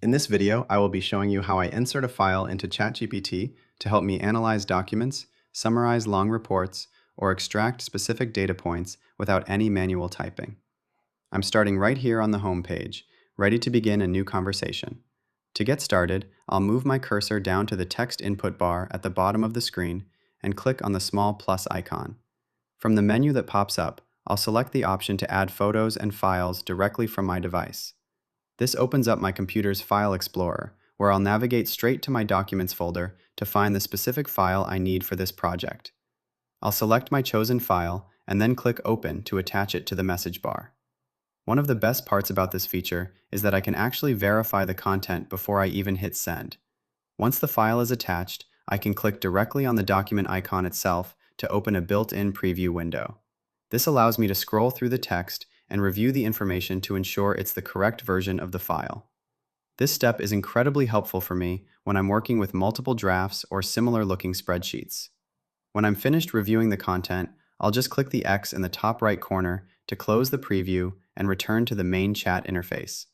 In this video, I will be showing you how I insert a file into ChatGPT to help me analyze documents, summarize long reports, or extract specific data points without any manual typing. I'm starting right here on the home page, ready to begin a new conversation. To get started, I'll move my cursor down to the text input bar at the bottom of the screen and click on the small plus icon. From the menu that pops up, I'll select the option to add photos and files directly from my device. This opens up my computer's File Explorer, where I'll navigate straight to my Documents folder to find the specific file I need for this project. I'll select my chosen file and then click Open to attach it to the message bar. One of the best parts about this feature is that I can actually verify the content before I even hit send. Once the file is attached, I can click directly on the document icon itself to open a built-in preview window. This allows me to scroll through the text and review the information to ensure it's the correct version of the file. This step is incredibly helpful for me when I'm working with multiple drafts or similar-looking spreadsheets. When I'm finished reviewing the content, I'll just click the X in the top right corner to close the preview and return to the main chat interface.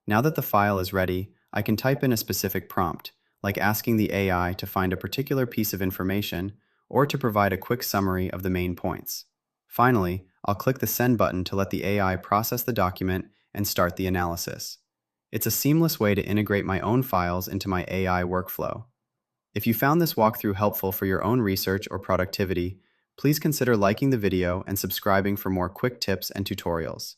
Now that the file is ready, I can type in a specific prompt, like asking the AI to find a particular piece of information or to provide a quick summary of the main points. Finally, I'll click the Send button to let the AI process the document and start the analysis. It's a seamless way to integrate my own files into my AI workflow. If you found this walkthrough helpful for your own research or productivity, please consider liking the video and subscribing for more quick tips and tutorials.